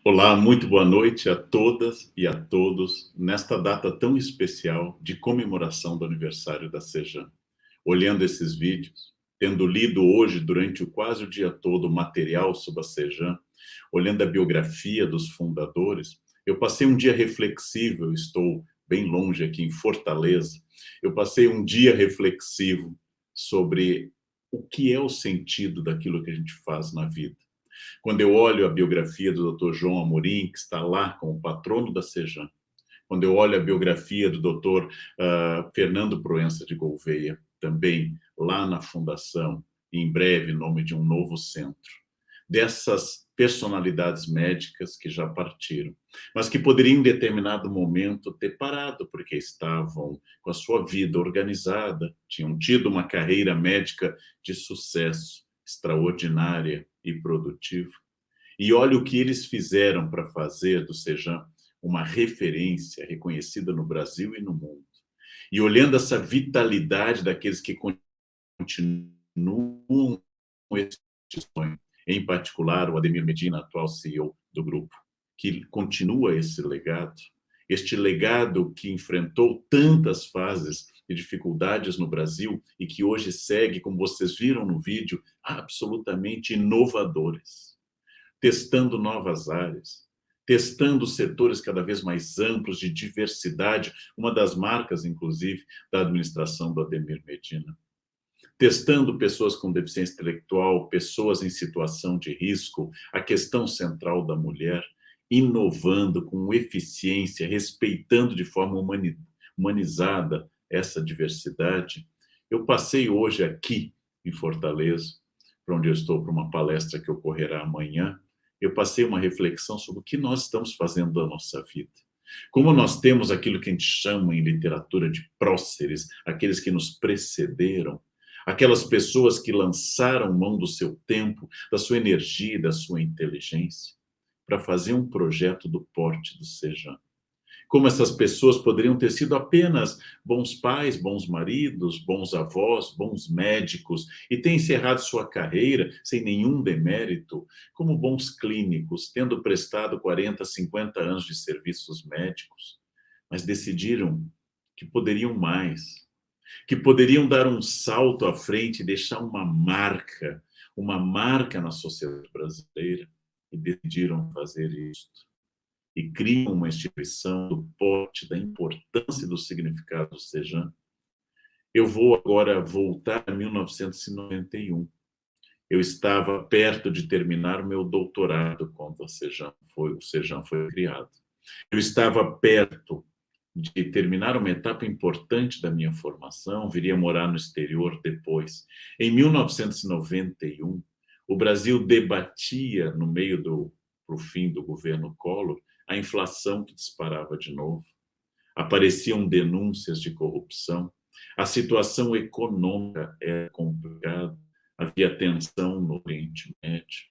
Olá, muito boa noite a todas e a todos nesta data tão especial de comemoração do aniversário da Sejam. Olhando esses vídeos, tendo lido hoje durante quase o dia todo o material sobre a Sejam, olhando a biografia dos fundadores, eu passei um dia reflexivo. Eu estou bem longe aqui em Fortaleza. Eu passei um dia reflexivo sobre o que é o sentido daquilo que a gente faz na vida. Quando eu olho a biografia do Dr. João Amorim, que está lá como patrono da Sejam, quando eu olho a biografia do Dr. Fernando Proença de Gouveia, também lá na fundação, e em breve, em nome de um novo centro, dessas personalidades médicas que já partiram, mas que poderiam, em determinado momento, ter parado, porque estavam com a sua vida organizada, tinham tido uma carreira médica de sucesso, extraordinária e produtiva. E olha o que eles fizeram para fazer do Sejam uma referência reconhecida no Brasil e no mundo. E olhando essa vitalidade daqueles que continuam esse sonho, em particular o Ademir Medina, atual CEO do grupo, que continua esse legado, este legado que enfrentou tantas fases de dificuldades no Brasil e que hoje segue, como vocês viram no vídeo, absolutamente inovadores, testando novas áreas, testando setores cada vez mais amplos de diversidade, uma das marcas, inclusive, da administração do Ademir Medina. Testando pessoas com deficiência intelectual, pessoas em situação de risco, a questão central da mulher, inovando com eficiência, respeitando de forma humanizada essa diversidade. Eu passei hoje aqui em Fortaleza, para onde eu estou, para uma palestra que ocorrerá amanhã. Eu passei uma reflexão sobre o que nós estamos fazendo da nossa vida. Como nós temos aquilo que a gente chama em literatura de próceres, aqueles que nos precederam, aquelas pessoas que lançaram mão do seu tempo, da sua energia e da sua inteligência para fazer um projeto do porte do Sejam. Como essas pessoas poderiam ter sido apenas bons pais, bons maridos, bons avós, bons médicos, e ter encerrado sua carreira sem nenhum demérito, como bons clínicos, tendo prestado 40, 50 anos de serviços médicos, mas decidiram que poderiam mais, que poderiam dar um salto à frente e deixar uma marca na sociedade brasileira, e decidiram fazer isso. E criam uma instituição do porte, da importância e do significado do Sejam. Eu vou agora voltar a 1991. Eu estava perto de terminar o meu doutorado quando o Sejam foi criado. Eu estava perto de terminar uma etapa importante da minha formação, viria morar no exterior depois. Em 1991, o Brasil debatia, no meio pro fim do governo Collor, a inflação que disparava de novo. Apareciam denúncias de corrupção, a situação econômica era complicada, havia tensão no Oriente Médio,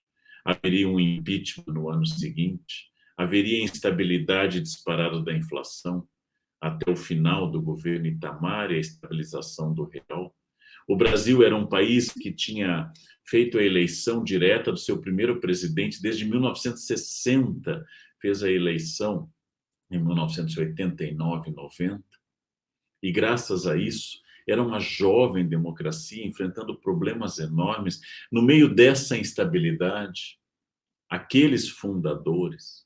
haveria um impeachment no ano seguinte, haveria instabilidade disparada da inflação, até o final do governo Itamar e a estabilização do real. O Brasil era um país que tinha feito a eleição direta do seu primeiro presidente desde 1960, fez a eleição em 1989, 90, e graças a isso era uma jovem democracia enfrentando problemas enormes. No meio dessa instabilidade, aqueles fundadores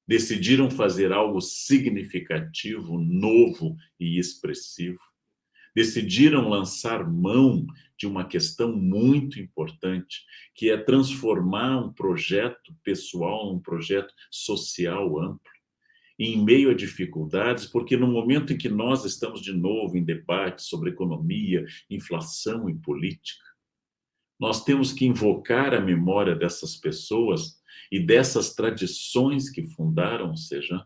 decidiram fazer algo significativo, novo e expressivo. Decidiram lançar mão de uma questão muito importante, que é transformar um projeto pessoal num projeto social amplo, em meio a dificuldades, porque no momento em que nós estamos de novo em debate sobre economia, inflação e política, nós temos que invocar a memória dessas pessoas e dessas tradições que fundaram o Sejam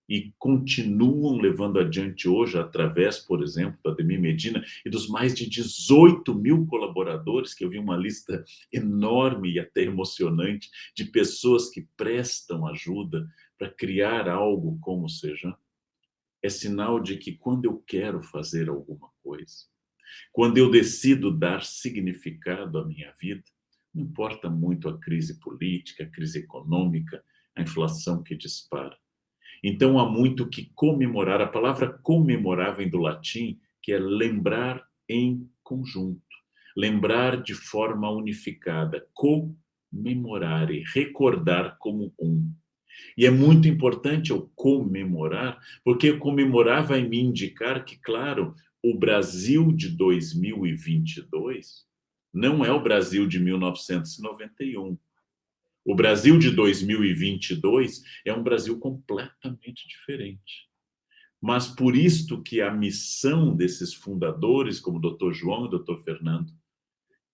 e continuam levando adiante hoje, através, por exemplo, do Ademir Medina e dos mais de 18 mil colaboradores, que eu vi uma lista enorme e até emocionante de pessoas que prestam ajuda para criar algo como o Sejam. É sinal de que quando eu quero fazer alguma coisa, quando eu decido dar significado à minha vida, não importa muito a crise política, a crise econômica, a inflação que dispara. Então, há muito que comemorar. A palavra comemorar vem do latim, que é lembrar em conjunto, lembrar de forma unificada, comemorar e recordar como um. E é muito importante eu comemorar, porque comemorar vai me indicar que, claro, o Brasil de 2022 não é o Brasil de 1991. O Brasil de 2022 é um Brasil completamente diferente. Mas por isto que a missão desses fundadores, como o Dr. João e o Dr. Fernando,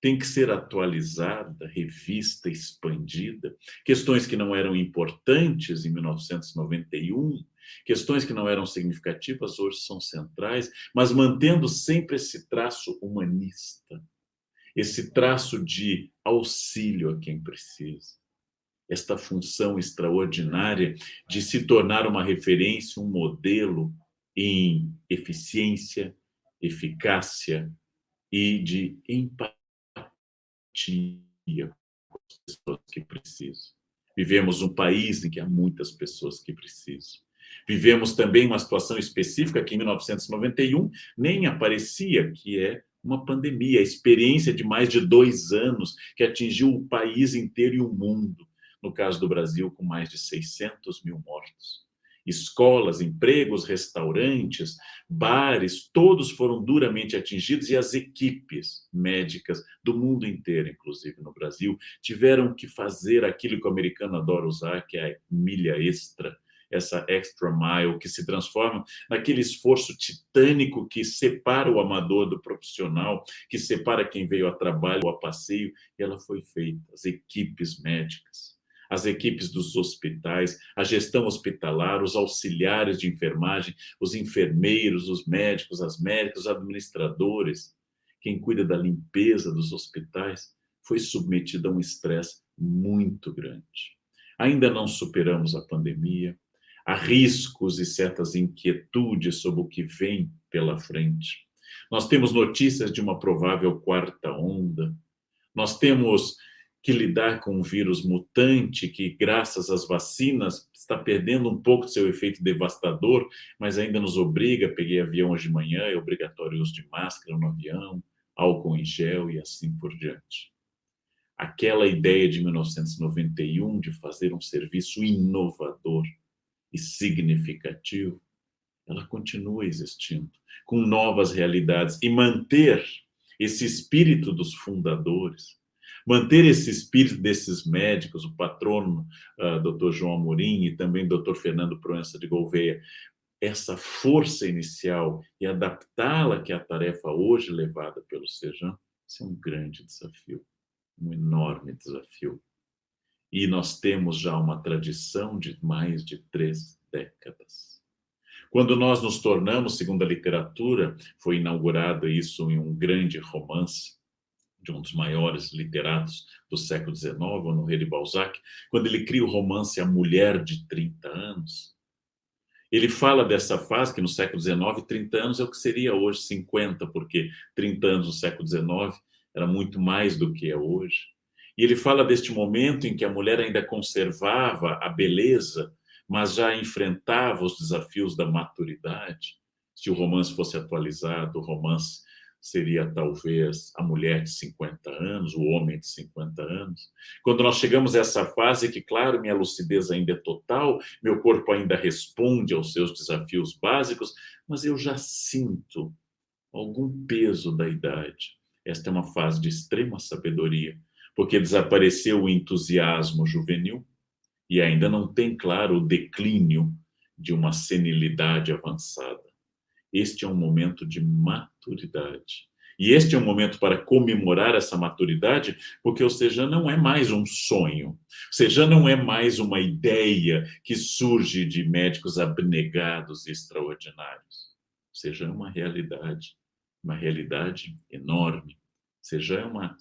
tem que ser atualizada, revista, expandida. Questões que não eram importantes em 1991, questões que não eram significativas, hoje são centrais, mas mantendo sempre esse traço humanista, esse traço de auxílio a quem precisa, esta função extraordinária de se tornar uma referência, um modelo em eficiência, eficácia e de empatia com as pessoas que precisam. Vivemos um país em que há muitas pessoas que precisam. Vivemos também uma situação específica que em 1991 nem aparecia, que é uma pandemia, a experiência de mais de 2 anos que atingiu o país inteiro e o mundo. No caso do Brasil, com mais de 600 mil mortos. Escolas, empregos, restaurantes, bares, todos foram duramente atingidos e as equipes médicas do mundo inteiro, inclusive no Brasil, tiveram que fazer aquilo que o americano adora usar, que é a milha extra, essa extra mile, que se transforma naquele esforço titânico que separa o amador do profissional, que separa quem veio a trabalho ou a passeio, e ela foi feita, as equipes médicas, as equipes dos hospitais, a gestão hospitalar, os auxiliares de enfermagem, os enfermeiros, os médicos, as médicas, os administradores, quem cuida da limpeza dos hospitais, foi submetido a um estresse muito grande. Ainda não superamos a pandemia, há riscos e certas inquietudes sobre o que vem pela frente. Nós temos notícias de uma provável quarta onda, nós temos que lidar com um vírus mutante que, graças às vacinas, está perdendo um pouco do seu efeito devastador, mas ainda nos obriga, peguei avião hoje de manhã, é obrigatório o uso de máscara no avião, álcool em gel e assim por diante. Aquela ideia de 1991 de fazer um serviço inovador e significativo, ela continua existindo, com novas realidades, e manter esse espírito dos fundadores, manter esse espírito desses médicos, o patrono Dr. João Amorim e também Dr. Fernando Proença de Gouveia, essa força inicial e adaptá-la, que é a tarefa hoje levada pelo Sejam, isso é um grande desafio, um enorme desafio. E nós temos já uma tradição de mais de 3 décadas. Quando nós nos tornamos, segundo a literatura, foi inaugurado isso em um grande romance de um dos maiores literatos do século XIX, Honoré de Balzac, quando ele cria o romance A Mulher de 30 Anos. Ele fala dessa fase que no século XIX, 30 anos é o que seria hoje 50, porque 30 anos no século XIX era muito mais do que é hoje. E ele fala deste momento em que a mulher ainda conservava a beleza, mas já enfrentava os desafios da maturidade. Se o romance fosse atualizado, o romance seria talvez a mulher de 50 anos, o homem de 50 anos. Quando nós chegamos a essa fase que, claro, minha lucidez ainda é total, meu corpo ainda responde aos seus desafios básicos, mas eu já sinto algum peso da idade. Esta é uma fase de extrema sabedoria, porque desapareceu o entusiasmo juvenil e ainda não tem, claro, o declínio de uma senilidade avançada. Este é um momento de maturidade. E este é um momento para comemorar essa maturidade, porque o Sejam não é mais um sonho. O Sejam não é mais uma ideia que surge de médicos abnegados e extraordinários. O Sejam é uma realidade enorme. O Sejam é uma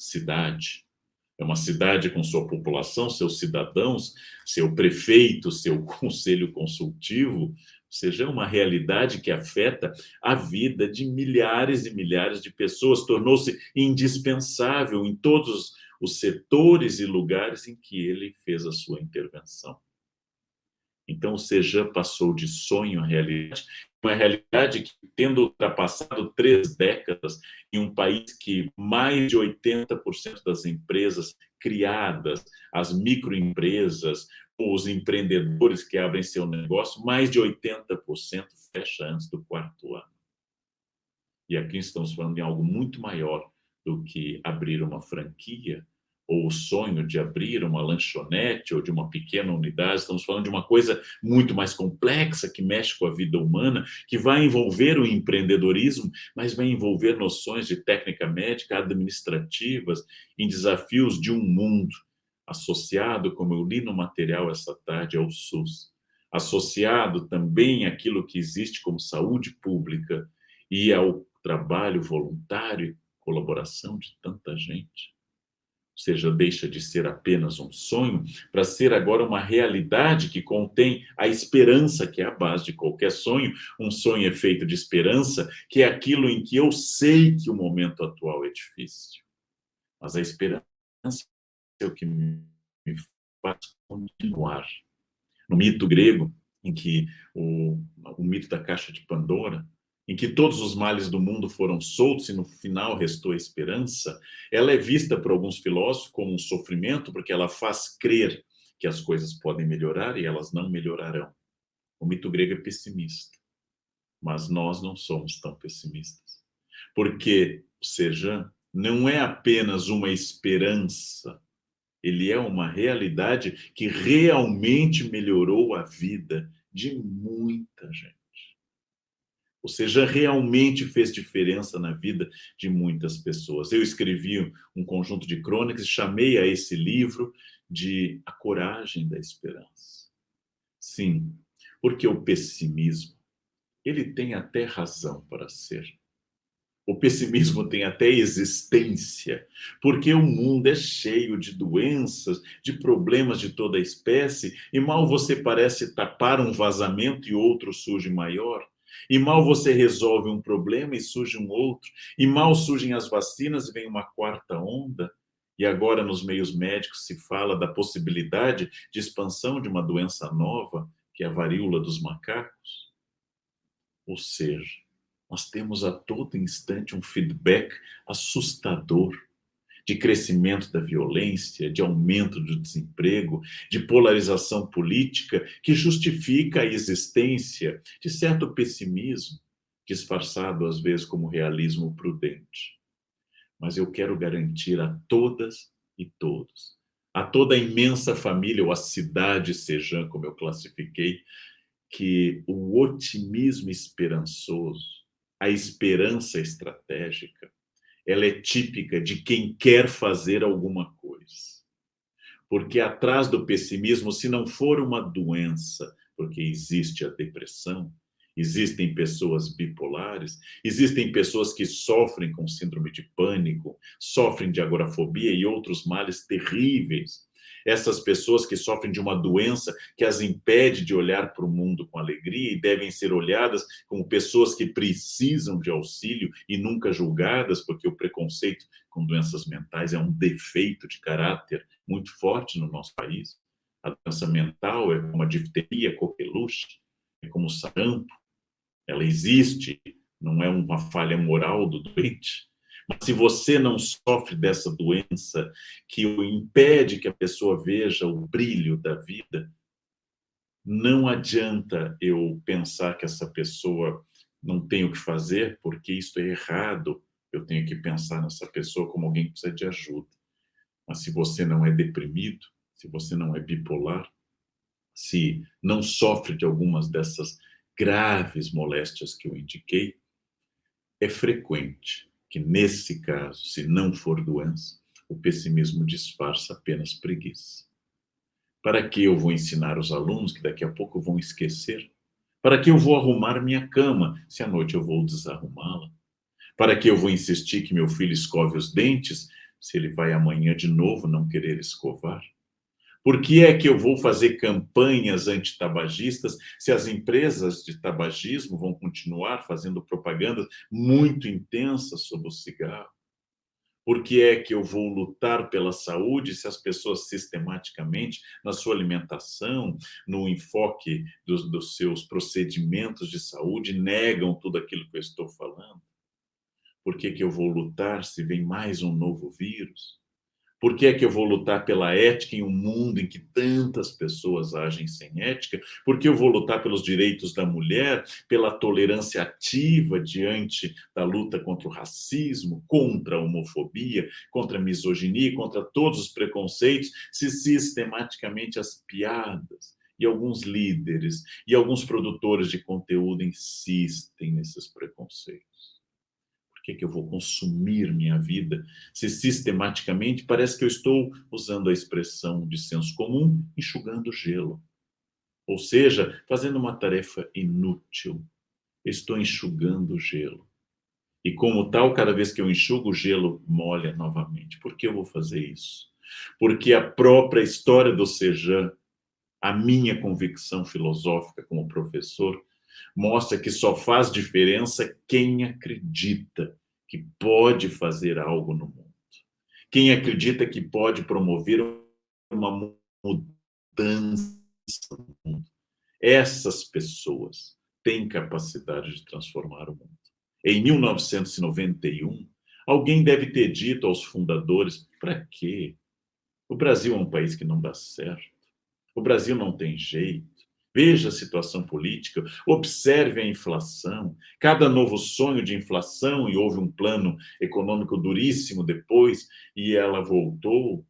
cidade com sua população, seus cidadãos, seu prefeito, seu conselho consultivo, ou seja, é uma realidade que afeta a vida de milhares e milhares de pessoas, tornou-se indispensável em todos os setores e lugares em que ele fez a sua intervenção. Então, o Sejam passou de sonho à realidade, uma realidade que, tendo ultrapassado 3 décadas, em um país que mais de 80% das empresas criadas, as microempresas, os empreendedores que abrem seu negócio, mais de 80% fecha antes do 4º ano. E aqui estamos falando de algo muito maior do que abrir uma franquia, ou o sonho de abrir uma lanchonete ou de uma pequena unidade. Estamos falando de uma coisa muito mais complexa, que mexe com a vida humana, que vai envolver o empreendedorismo, mas vai envolver noções de técnica médica, administrativas, em desafios de um mundo associado, como eu li no material essa tarde, ao SUS, associado também àquilo que existe como saúde pública e ao trabalho voluntário e colaboração de tanta gente. Ou seja, deixa de ser apenas um sonho para ser agora uma realidade que contém a esperança, que é a base de qualquer sonho. Um sonho é feito de esperança, que é aquilo em que eu sei que o momento atual é difícil, mas a esperança é o que me faz continuar. No mito grego, em que o mito da caixa de Pandora, em que todos os males do mundo foram soltos e no final restou a esperança, ela é vista por alguns filósofos como um sofrimento, porque ela faz crer que as coisas podem melhorar e elas não melhorarão. O mito grego é pessimista, mas nós não somos tão pessimistas, porque o Sejam não é apenas uma esperança, ele é uma realidade que realmente melhorou a vida de muita gente. Ou seja, realmente fez diferença na vida de muitas pessoas. Eu escrevi um conjunto de crônicas e chamei a esse livro de A Coragem da Esperança. Sim, porque o pessimismo, ele tem até razão para ser. O pessimismo tem até existência, porque o mundo é cheio de doenças, de problemas de toda espécie, e mal você parece tapar um vazamento e outro surge maior, e mal você resolve um problema e surge um outro, e mal surgem as vacinas e vem uma 4ª onda, e agora nos meios médicos se fala da possibilidade de expansão de uma doença nova, que é a varíola dos macacos. Ou seja, nós temos a todo instante um feedback assustador de crescimento da violência, de aumento do desemprego, de polarização política, que justifica a existência de certo pessimismo, disfarçado às vezes como realismo prudente. Mas eu quero garantir a todas e todos, a toda a imensa família, ou a cidade Sejam, como eu classifiquei, que o otimismo esperançoso, a esperança estratégica, ela é típica de quem quer fazer alguma coisa. Porque atrás do pessimismo, se não for uma doença, porque existe a depressão, existem pessoas bipolares, existem pessoas que sofrem com síndrome de pânico, sofrem de agorafobia e outros males terríveis. Essas pessoas que sofrem de uma doença que as impede de olhar para o mundo com alegria e devem ser olhadas como pessoas que precisam de auxílio e nunca julgadas, porque o preconceito com doenças mentais é um defeito de caráter muito forte no nosso país. A doença mental é como a difteria, coqueluche, é como o sarampo, ela existe, não é uma falha moral do doente. Mas se você não sofre dessa doença que o impede que a pessoa veja o brilho da vida, não adianta eu pensar que essa pessoa não tem o que fazer, porque isso é errado. Eu tenho que pensar nessa pessoa como alguém que precisa de ajuda. Mas se você não é deprimido, se você não é bipolar, se não sofre de algumas dessas graves moléstias que eu indiquei, é frequente que, nesse caso, se não for doença, o pessimismo disfarça apenas preguiça. Para que eu vou ensinar os alunos que daqui a pouco vão esquecer? Para que eu vou arrumar minha cama, se à noite eu vou desarrumá-la? Para que eu vou insistir que meu filho escove os dentes, se ele vai amanhã de novo não querer escovar? Por que é que eu vou fazer campanhas antitabagistas se as empresas de tabagismo vão continuar fazendo propagandas muito intensas sobre o cigarro? Por que é que eu vou lutar pela saúde se as pessoas sistematicamente, na sua alimentação, no enfoque dos seus procedimentos de saúde, negam tudo aquilo que eu estou falando? Por que que eu vou lutar se vem mais um novo vírus? Por que é que eu vou lutar pela ética em um mundo em que tantas pessoas agem sem ética? Por que eu vou lutar pelos direitos da mulher, pela tolerância ativa diante da luta contra o racismo, contra a homofobia, contra a misoginia, contra todos os preconceitos, se sistematicamente as piadas e alguns líderes e alguns produtores de conteúdo insistem nesses preconceitos? Por que que eu vou consumir minha vida se sistematicamente parece que eu estou usando a expressão de senso comum, enxugando gelo? Ou seja, fazendo uma tarefa inútil. Estou enxugando gelo. E como tal, cada vez que eu enxugo, o gelo molha novamente. Por que eu vou fazer isso? Porque a própria história do Sejam, a minha convicção filosófica como professor, mostra que só faz diferença quem acredita que pode fazer algo no mundo. Quem acredita que pode promover uma mudança no mundo. Essas pessoas têm capacidade de transformar o mundo. Em 1991, alguém deve ter dito aos fundadores: para quê? O Brasil é um país que não dá certo. O Brasil não tem jeito. Veja a situação política, observe a inflação, cada novo sonho de inflação, e houve um plano econômico duríssimo depois, e ela voltou.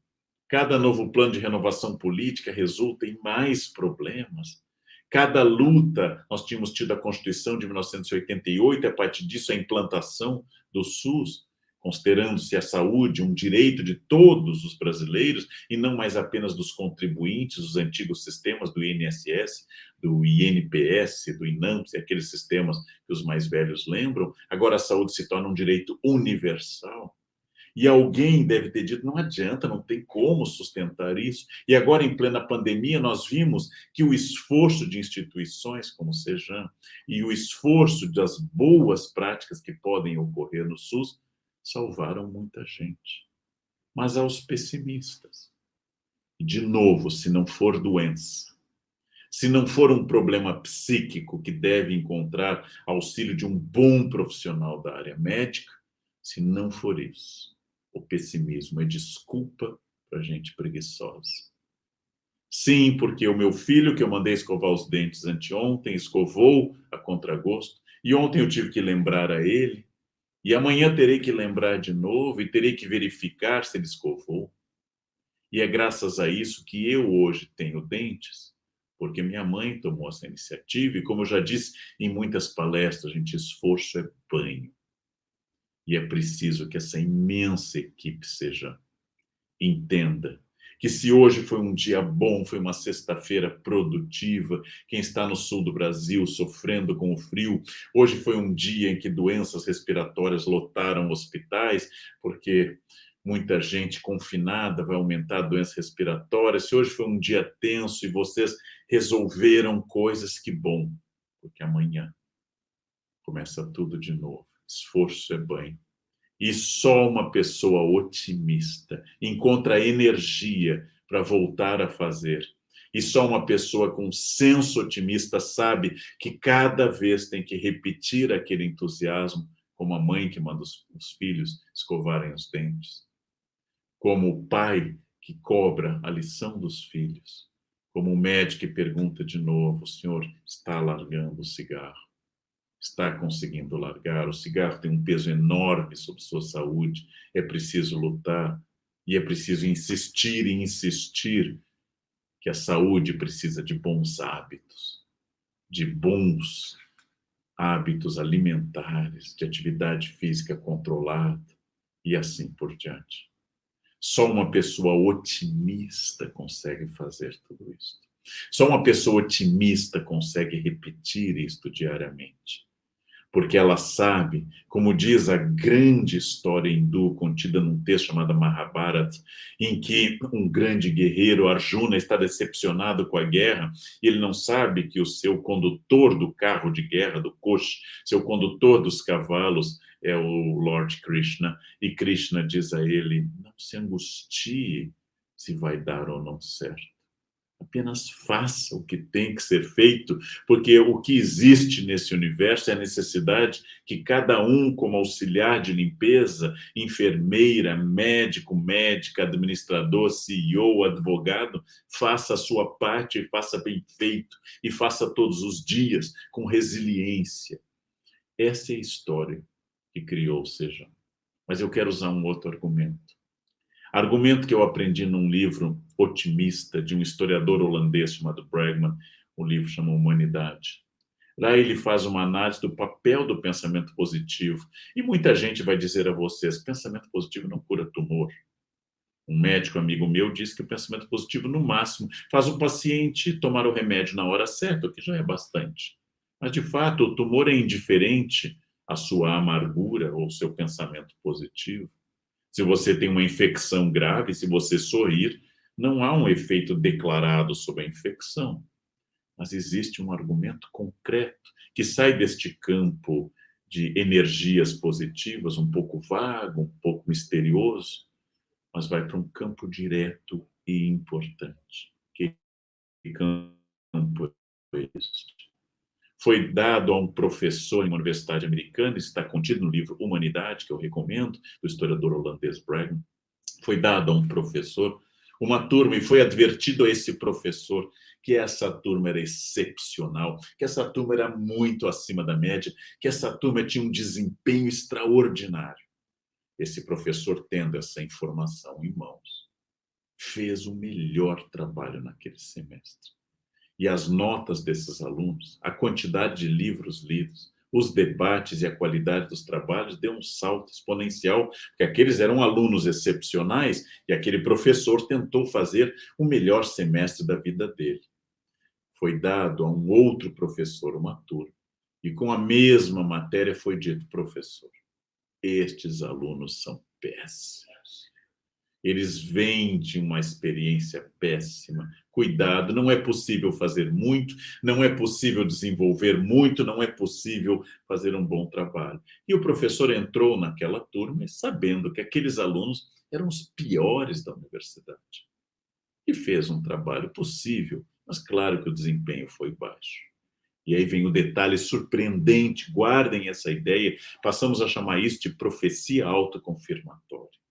Cada novo plano de renovação política resulta em mais problemas. Cada luta, nós tínhamos tido a Constituição de 1988, e a partir disso a implantação do SUS, considerando-se a saúde um direito de todos os brasileiros e não mais apenas dos contribuintes, os antigos sistemas do INSS, do INPS, do INAMPS, aqueles sistemas que os mais velhos lembram. Agora a saúde se torna um direito universal. E alguém deve ter dito: não adianta, não tem como sustentar isso. E agora, em plena pandemia, nós vimos que o esforço de instituições como o Sejam e o esforço das boas práticas que podem ocorrer no SUS salvaram muita gente. Mas aos pessimistas, de novo, se não for doença, se não for um problema psíquico que deve encontrar auxílio de um bom profissional da área médica, se não for isso, o pessimismo é desculpa para gente preguiçosa. Sim, porque o meu filho, que eu mandei escovar os dentes anteontem, escovou a contragosto, e ontem eu tive que lembrar a ele, e amanhã terei que lembrar de novo, e terei que verificar se ele escovou. E é graças a isso que eu hoje tenho dentes, porque minha mãe tomou essa iniciativa, e como eu já disse em muitas palestras, gente, esforço é banho. E é preciso que essa imensa equipe entenda que se hoje foi um dia bom, foi uma sexta-feira produtiva, quem está no sul do Brasil sofrendo com o frio, hoje foi um dia em que doenças respiratórias lotaram hospitais, porque muita gente confinada vai aumentar a doença respiratória. Se hoje foi um dia tenso e vocês resolveram coisas, que bom, porque amanhã começa tudo de novo. Esforço é banho. E só uma pessoa otimista encontra energia para voltar a fazer. E só uma pessoa com senso otimista sabe que cada vez tem que repetir aquele entusiasmo, como a mãe que manda os filhos escovarem os dentes, como o pai que cobra a lição dos filhos, como o médico que pergunta de novo: o senhor está largando o cigarro? Está conseguindo largar? O cigarro tem um peso enorme sobre sua saúde, é preciso lutar e é preciso insistir e insistir que a saúde precisa de bons hábitos alimentares, de atividade física controlada e assim por diante. Só uma pessoa otimista consegue fazer tudo isso. Só uma pessoa otimista consegue repetir isto diariamente. Porque ela sabe, como diz a grande história hindu contida num texto chamado Mahabharata, em que um grande guerreiro, Arjuna, está decepcionado com a guerra, e ele não sabe que o seu condutor do carro de guerra, do coche, seu condutor dos cavalos, é o Lord Krishna, e Krishna diz a ele: não se angustie se vai dar ou não certo. Apenas faça o que tem que ser feito, porque o que existe nesse universo é a necessidade que cada um, como auxiliar de limpeza, enfermeira, médico, médica, administrador, CEO, advogado, faça a sua parte e faça bem feito, e faça todos os dias com resiliência. Essa é a história que criou o Sejam. Mas eu quero usar um outro argumento. Argumento que eu aprendi num livro otimista de um historiador holandês chamado Bregman, o livro chama Humanidade. Lá ele faz uma análise do papel do pensamento positivo. E muita gente vai dizer a vocês: pensamento positivo não cura tumor. Um médico amigo meu disse que o pensamento positivo, no máximo, faz o paciente tomar o remédio na hora certa, o que já é bastante. Mas, de fato, o tumor é indiferente à sua amargura ou seu pensamento positivo. Se você tem uma infecção grave, se você sorrir, não há um efeito declarado sobre a infecção. Mas existe um argumento concreto que sai deste campo de energias positivas, um pouco vago, um pouco misterioso, mas vai para um campo direto e importante. Que campo é este? Foi dado a um professor em uma universidade americana, está contido no livro Humanidade, que eu recomendo, do historiador holandês Bregman. Foi dado a um professor uma turma e foi advertido a esse professor que essa turma era excepcional, que essa turma era muito acima da média, que essa turma tinha um desempenho extraordinário. Esse professor, tendo essa informação em mãos, fez o melhor trabalho naquele semestre. E as notas desses alunos, a quantidade de livros lidos, os debates e a qualidade dos trabalhos deu um salto exponencial, porque aqueles eram alunos excepcionais e aquele professor tentou fazer o melhor semestre da vida dele. Foi dado a um outro professor uma turma, e com a mesma matéria foi dito: professor, estes alunos são péssimos. Eles vêm de uma experiência péssima. Cuidado, não é possível fazer muito, não é possível desenvolver muito, não é possível fazer um bom trabalho. E o professor entrou naquela turma sabendo que aqueles alunos eram os piores da universidade. E fez um trabalho possível, mas claro que o desempenho foi baixo. E aí vem o detalhe surpreendente, guardem essa ideia, passamos a chamar isso de profecia autoconfirmatória.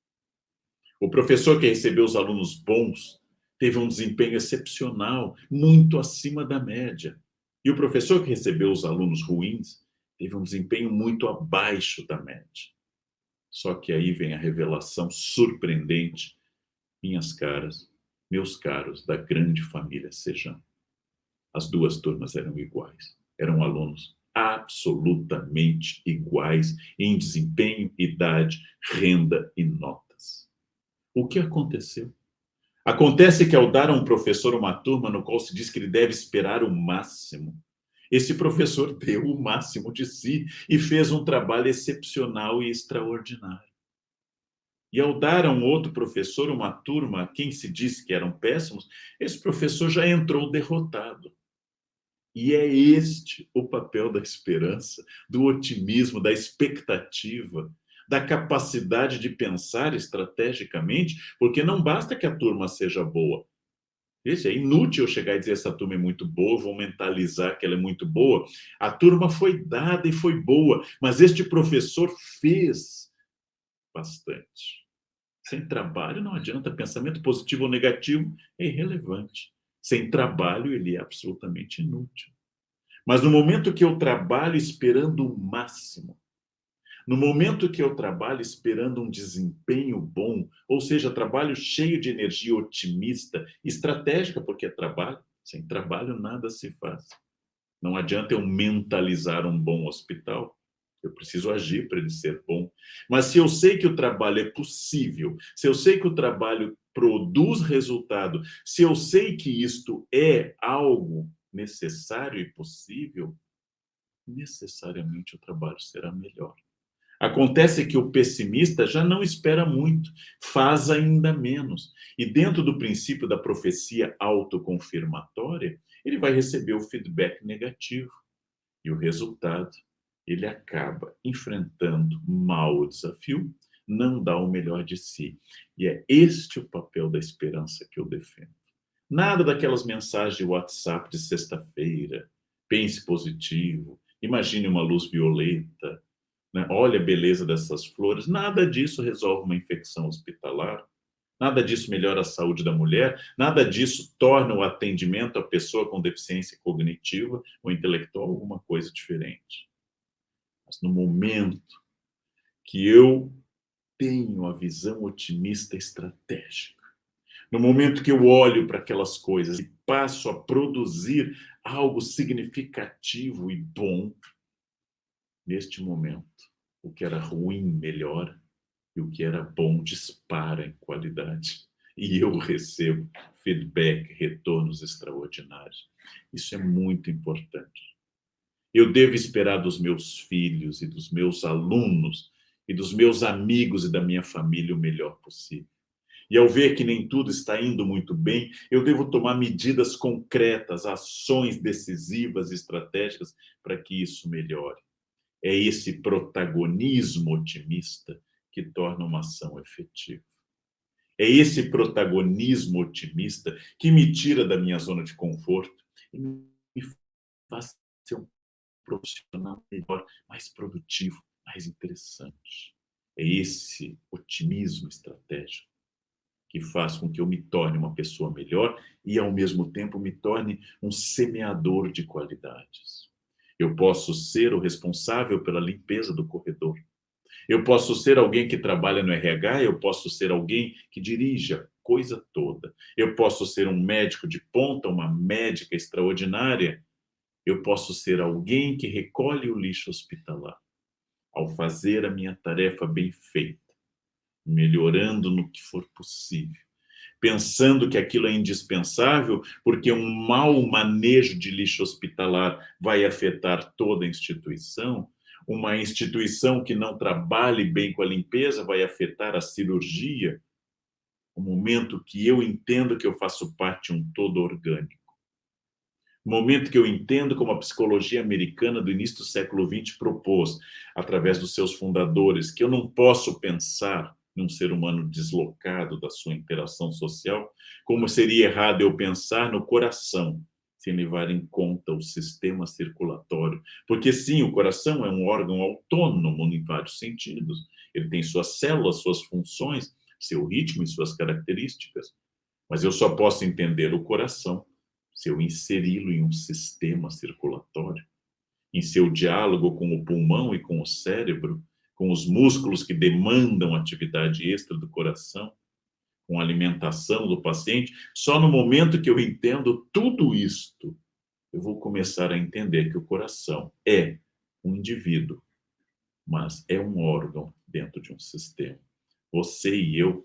O professor que recebeu os alunos bons teve um desempenho excepcional, muito acima da média. E o professor que recebeu os alunos ruins teve um desempenho muito abaixo da média. Só que aí vem a revelação surpreendente, minhas caras, meus caros da grande família Sejam. As duas turmas eram iguais, eram alunos absolutamente iguais em desempenho, idade, renda e notas. O que aconteceu? Acontece que, ao dar a um professor uma turma no qual se diz que ele deve esperar o máximo, esse professor deu o máximo de si e fez um trabalho excepcional e extraordinário. E ao dar a um outro professor uma turma a quem se disse que eram péssimos, esse professor já entrou derrotado. E é este o papel da esperança, do otimismo, da expectativa, da capacidade de pensar estrategicamente, porque não basta que a turma seja boa. Veja, é inútil eu chegar e dizer: essa turma é muito boa, vou mentalizar que ela é muito boa. A turma foi dada e foi boa, mas este professor fez bastante. Sem trabalho não adianta, pensamento positivo ou negativo é irrelevante. Sem trabalho ele é absolutamente inútil. Mas no momento que eu trabalho esperando o máximo, no momento que eu trabalho esperando um desempenho bom, ou seja, trabalho cheio de energia otimista, estratégica, porque é trabalho, sem trabalho nada se faz. Não adianta eu mentalizar um bom hospital, eu preciso agir para ele ser bom. Mas se eu sei que o trabalho é possível, se eu sei que o trabalho produz resultado, se eu sei que isto é algo necessário e possível, necessariamente o trabalho será melhor. Acontece que o pessimista já não espera muito, faz ainda menos. E dentro do princípio da profecia autoconfirmatória, ele vai receber o feedback negativo. E o resultado ele acaba enfrentando mal o desafio, não dá o melhor de si. E é este o papel da esperança que eu defendo. Nada daquelas mensagens de WhatsApp de sexta-feira, pense positivo, imagine uma luz violeta, né? Olha a beleza dessas flores. Nada disso resolve uma infecção hospitalar. Nada disso melhora a saúde da mulher, nada disso torna o atendimento à pessoa com deficiência cognitiva ou intelectual alguma coisa diferente. Mas no momento que eu tenho a visão otimista estratégica, no momento que eu olho para aquelas coisas e passo a produzir algo significativo e bom, neste momento, o que era ruim melhora e o que era bom dispara em qualidade. E eu recebo feedback, retornos extraordinários. Isso é muito importante. Eu devo esperar dos meus filhos e dos meus alunos e dos meus amigos e da minha família o melhor possível. E ao ver que nem tudo está indo muito bem, eu devo tomar medidas concretas, ações decisivas e estratégicas para que isso melhore. É esse protagonismo otimista que torna uma ação efetiva. É esse protagonismo otimista que me tira da minha zona de conforto e me faz ser um profissional melhor, mais produtivo, mais interessante. É esse otimismo estratégico que faz com que eu me torne uma pessoa melhor e, ao mesmo tempo, me torne um semeador de qualidades. Eu posso ser o responsável pela limpeza do corredor. Eu posso ser alguém que trabalha no RH, eu posso ser alguém que dirige a coisa toda. Eu posso ser um médico de ponta, uma médica extraordinária. Eu posso ser alguém que recolhe o lixo hospitalar. Ao fazer a minha tarefa bem feita, melhorando no que for possível, pensando que aquilo é indispensável, porque um mau manejo de lixo hospitalar vai afetar toda a instituição, uma instituição que não trabalhe bem com a limpeza vai afetar a cirurgia, o momento que eu entendo que eu faço parte de um todo orgânico. O momento que eu entendo como a psicologia americana do início do século XX propôs, através dos seus fundadores, que eu não posso pensar num ser humano deslocado da sua interação social, como seria errado eu pensar no coração, sem levar em conta o sistema circulatório. Porque, sim, o coração é um órgão autônomo em vários sentidos. Ele tem suas células, suas funções, seu ritmo e suas características. Mas eu só posso entender o coração se eu inseri-lo em um sistema circulatório, em seu diálogo com o pulmão e com o cérebro, com os músculos que demandam atividade extra do coração, com a alimentação do paciente. Só no momento que eu entendo tudo isto, eu vou começar a entender que o coração é um indivíduo, mas é um órgão dentro de um sistema. Você e eu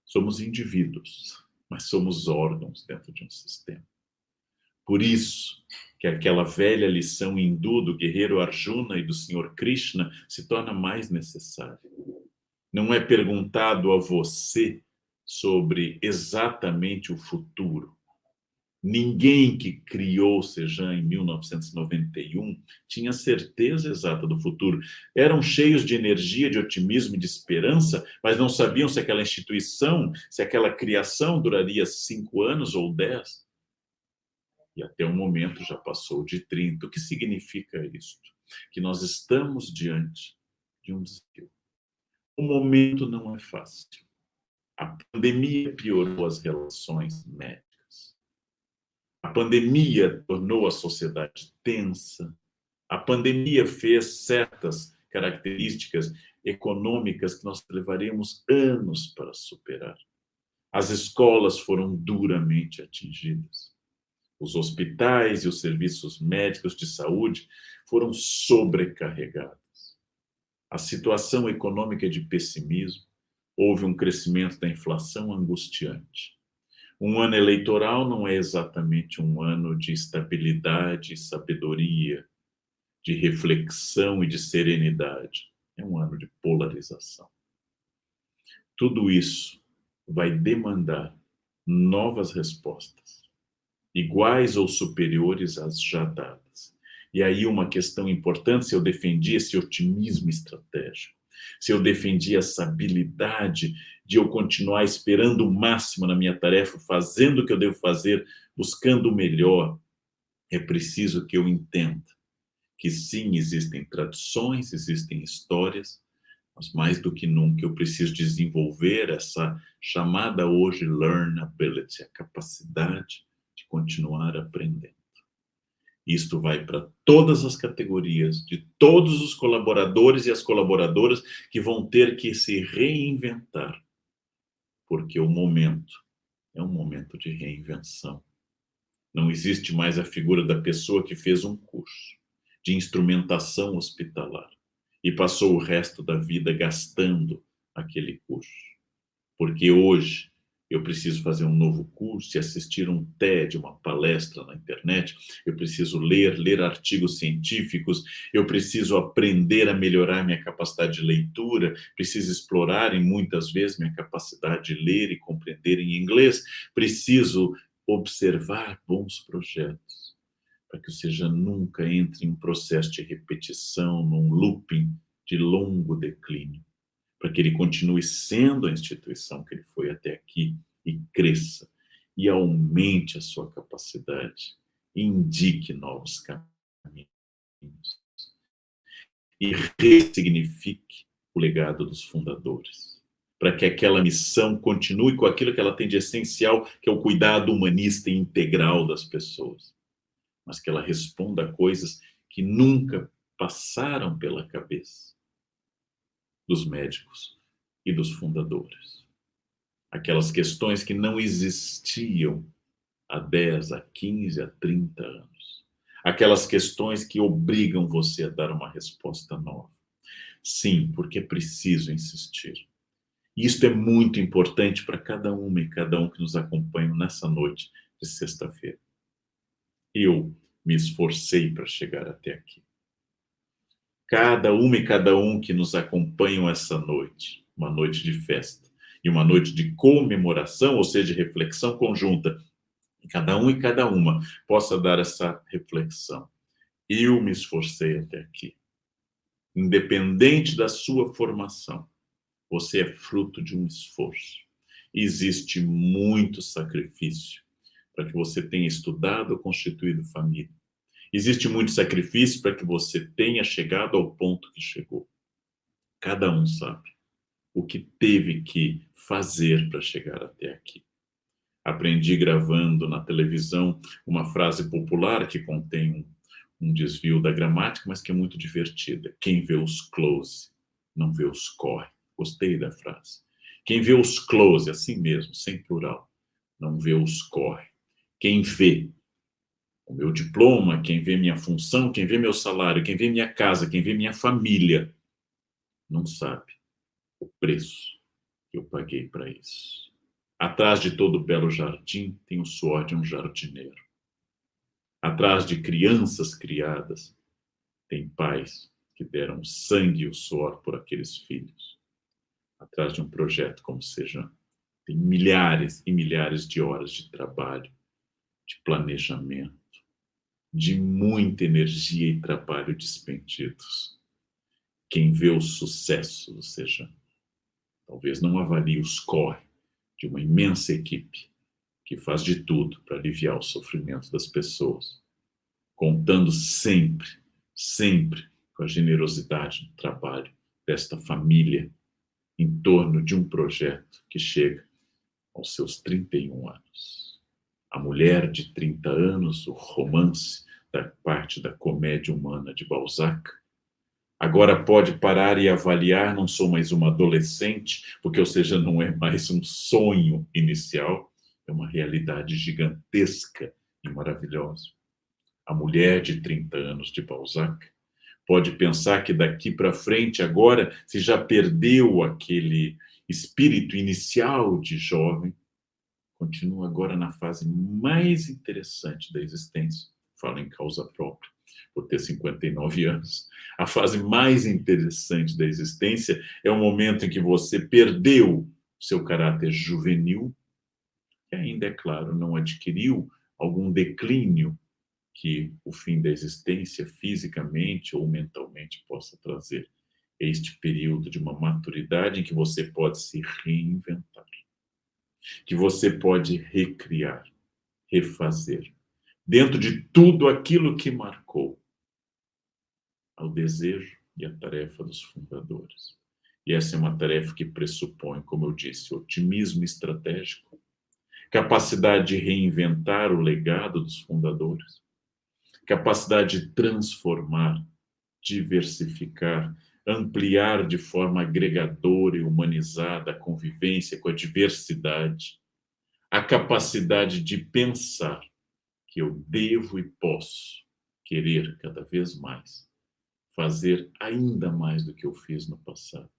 somos indivíduos, mas somos órgãos dentro de um sistema. Por isso que aquela velha lição hindu do guerreiro Arjuna e do Senhor Krishna se torna mais necessária. Não é perguntado a você sobre exatamente o futuro. Ninguém que criou Sejan em 1991 tinha certeza exata do futuro. Eram cheios de energia, de otimismo e de esperança, mas não sabiam se aquela instituição, se aquela criação duraria 5 anos ou 10. E até o momento já passou de 30. O que significa isto? Que nós estamos diante de um desafio. O momento não é fácil. A pandemia piorou as relações médicas. A pandemia tornou a sociedade tensa. A pandemia fez certas características econômicas que nós levaremos anos para superar. As escolas foram duramente atingidas. Os hospitais e os serviços médicos de saúde foram sobrecarregados. A situação econômica é de pessimismo, houve um crescimento da inflação angustiante. Um ano eleitoral não é exatamente um ano de estabilidade e sabedoria, de reflexão e de serenidade. É um ano de polarização. Tudo isso vai demandar novas respostas, iguais ou superiores às já dadas. E aí uma questão importante, se eu defendi esse otimismo estratégico, se eu defendi essa habilidade de eu continuar esperando o máximo na minha tarefa, fazendo o que eu devo fazer, buscando o melhor, é preciso que eu entenda que sim, existem tradições, existem histórias, mas mais do que nunca eu preciso desenvolver essa chamada hoje learnability, a capacidade de continuar aprendendo. Isto vai para todas as categorias, de todos os colaboradores e as colaboradoras que vão ter que se reinventar, porque o momento é um momento de reinvenção. Não existe mais a figura da pessoa que fez um curso de instrumentação hospitalar e passou o resto da vida gastando aquele curso. Porque hoje eu preciso fazer um novo curso e assistir um TED, uma palestra na internet, eu preciso ler artigos científicos, eu preciso aprender a melhorar minha capacidade de leitura, preciso explorar e muitas vezes minha capacidade de ler e compreender em inglês, preciso observar bons projetos, para que o Seja nunca entre em um processo de repetição, num looping de longo declínio, para que ele continue sendo a instituição que ele foi até aqui e cresça, e aumente a sua capacidade, e indique novos caminhos, e ressignifique o legado dos fundadores, para que aquela missão continue com aquilo que ela tem de essencial, que é o cuidado humanista e integral das pessoas, mas que ela responda a coisas que nunca passaram pela cabeça dos médicos e dos fundadores. Aquelas questões que não existiam há 10, há 15, há 30 anos. Aquelas questões que obrigam você a dar uma resposta nova. Sim, porque é preciso insistir. E isto é muito importante para cada uma e cada um que nos acompanha nessa noite de sexta-feira. Eu me esforcei para chegar até aqui. Cada uma e cada um que nos acompanham essa noite, uma noite de festa e uma noite de comemoração, ou seja, de reflexão conjunta, e cada um e cada uma possa dar essa reflexão. Eu me esforcei até aqui. Independente da sua formação, você é fruto de um esforço. Existe muito sacrifício para que você tenha estudado, constituído família. Existe muito sacrifício para que você tenha chegado ao ponto que chegou. Cada um sabe o que teve que fazer para chegar até aqui. Aprendi gravando na televisão uma frase popular que contém um desvio da gramática, mas que é muito divertida. Quem vê os close, não vê os corre. Gostei da frase. Quem vê os close, assim mesmo, sem plural, não vê os corre. Quem vê o meu diploma, quem vê minha função, quem vê meu salário, quem vê minha casa, quem vê minha família, não sabe o preço que eu paguei para isso. Atrás de todo belo jardim tem o suor de um jardineiro. Atrás de crianças criadas tem pais que deram sangue e o suor por aqueles filhos. Atrás de um projeto como Seja, tem milhares e milhares de horas de trabalho, de planejamento, de muita energia e trabalho despendidos. Quem vê o sucesso, ou seja, talvez não avalie os corre de uma imensa equipe que faz de tudo para aliviar o sofrimento das pessoas, contando sempre, sempre com a generosidade do trabalho desta família em torno de um projeto que chega aos seus 31 anos. A Mulher de 30 anos, o romance da parte da comédia humana de Balzac, agora pode parar e avaliar, não sou mais uma adolescente, porque, ou seja, não é mais um sonho inicial, é uma realidade gigantesca e maravilhosa. A Mulher de 30 anos de Balzac pode pensar que daqui para frente, agora, se já perdeu aquele espírito inicial de jovem, continua agora na fase mais interessante da existência, falo em causa própria, por ter 59 anos. A fase mais interessante da existência é o momento em que você perdeu seu caráter juvenil, que ainda, é claro, não adquiriu algum declínio que o fim da existência, fisicamente ou mentalmente, possa trazer este período de uma maturidade em que você pode se reinventar, que você pode recriar, refazer, dentro de tudo aquilo que marcou ao desejo e a tarefa dos fundadores. E essa é uma tarefa que pressupõe, como eu disse, otimismo estratégico, capacidade de reinventar o legado dos fundadores, capacidade de transformar, diversificar, ampliar de forma agregadora e humanizada a convivência com a diversidade, a capacidade de pensar que eu devo e posso querer cada vez mais, fazer ainda mais do que eu fiz no passado.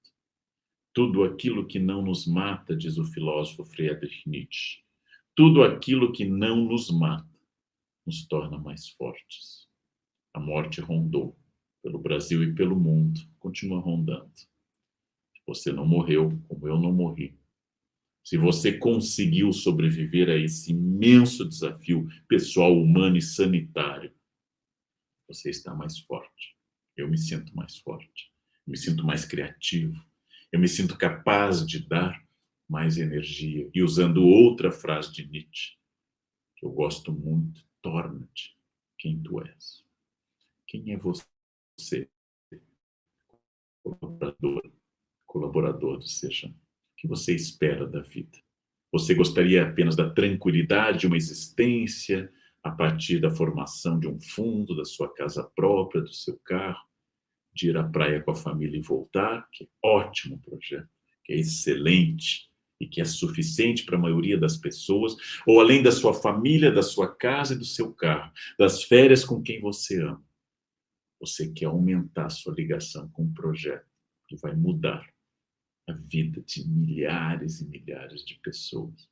Tudo aquilo que não nos mata, diz o filósofo Friedrich Nietzsche, tudo aquilo que não nos mata nos torna mais fortes. A morte rondou pelo Brasil e pelo mundo, continua rondando. Você não morreu, como eu não morri. Se você conseguiu sobreviver a esse imenso desafio pessoal, humano e sanitário, você está mais forte. Eu me sinto mais forte. Eu me sinto mais criativo. Eu me sinto capaz de dar mais energia. E usando outra frase de Nietzsche, que eu gosto muito, torna-te quem tu és. Quem é você? Colaborador do Seja. O que você espera da vida? Você gostaria apenas da tranquilidade de uma existência a partir da formação de um fundo, da sua casa própria, do seu carro, de ir à praia com a família e voltar? Que ótimo projeto, que é excelente e que é suficiente para a maioria das pessoas, ou além da sua família, da sua casa e do seu carro, das férias com quem você ama. Você quer aumentar a sua ligação com um projeto que vai mudar a vida de milhares e milhares de pessoas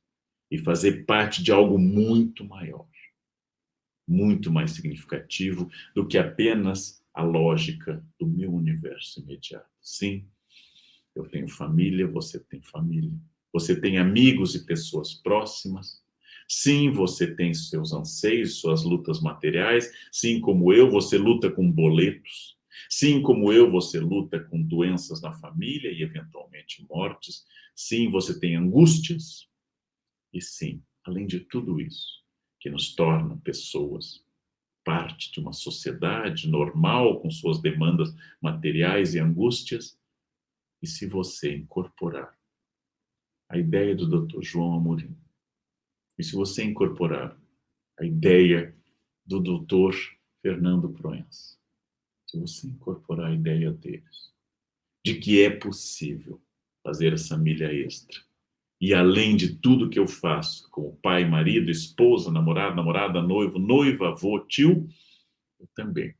e fazer parte de algo muito maior, muito mais significativo do que apenas a lógica do meu universo imediato. Sim, eu tenho família, você tem família. Você tem amigos e pessoas próximas. Sim, você tem seus anseios, suas lutas materiais. Sim, como eu, você luta com boletos. Sim, como eu, você luta com doenças na família e, eventualmente, mortes. Sim, você tem angústias. E sim, além de tudo isso, que nos torna pessoas, parte de uma sociedade normal, com suas demandas materiais e angústias, e se você incorporar a ideia do Dr. João Amorim, e se você incorporar a ideia do Dr. Fernando Proença, se você incorporar a ideia deles, de que é possível fazer essa milha extra, e além de tudo que eu faço, como pai, marido, esposa, namorado, namorada, noivo, noiva, avô, tio, eu também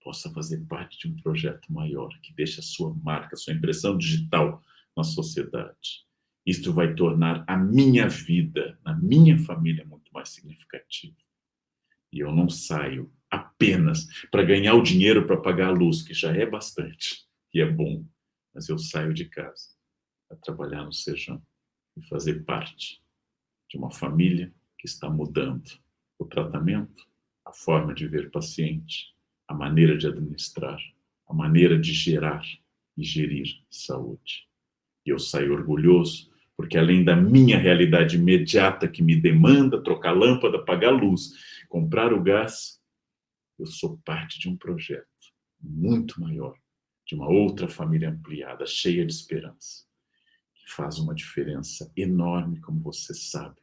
possa fazer parte de um projeto maior, que deixe a sua marca, a sua impressão digital na sociedade. Isto vai tornar a minha vida, na minha família, muito mais significativa. E eu não saio apenas para ganhar o dinheiro para pagar a luz, que já é bastante, e é bom, mas eu saio de casa para trabalhar no Sejam e fazer parte de uma família que está mudando o tratamento, a forma de ver paciente, a maneira de administrar, a maneira de gerar e gerir saúde. E eu saio orgulhoso, porque além da minha realidade imediata que me demanda trocar lâmpada, pagar luz, comprar o gás, eu sou parte de um projeto muito maior, de uma outra família ampliada, cheia de esperança, que faz uma diferença enorme, como você sabe,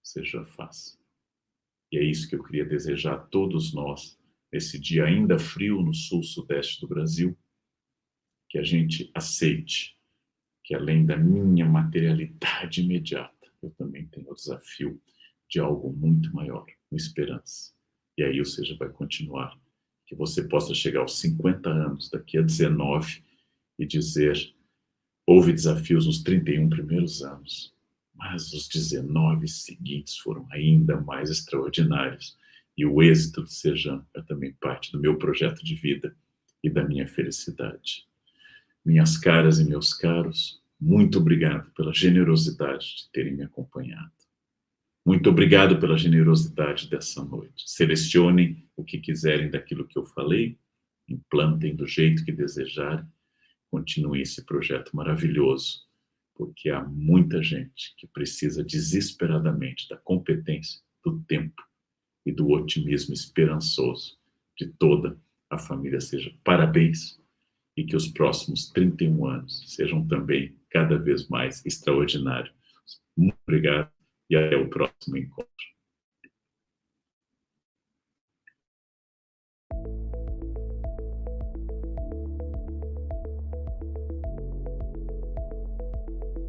você já faz. E é isso que eu queria desejar a todos nós, nesse dia ainda frio no sul-sudeste do Brasil, que a gente aceite que além da minha materialidade imediata, eu também tenho o desafio de algo muito maior, com esperança. E aí, ou seja, vai continuar. Que você possa chegar aos 50 anos, daqui a 19, e dizer, houve desafios nos 31 primeiros anos, mas os 19 seguintes foram ainda mais extraordinários. E o êxito do Sejam é também parte do meu projeto de vida e da minha felicidade. Minhas caras e meus caros, muito obrigado pela generosidade de terem me acompanhado. Muito obrigado pela generosidade dessa noite. Selecionem o que quiserem daquilo que eu falei, implantem do jeito que desejarem, continuem esse projeto maravilhoso, porque há muita gente que precisa desesperadamente da competência, do tempo e do otimismo esperançoso de toda a família. Seja parabéns e que os próximos 31 anos sejam também cada vez mais extraordinários. Muito obrigado e até o próximo encontro.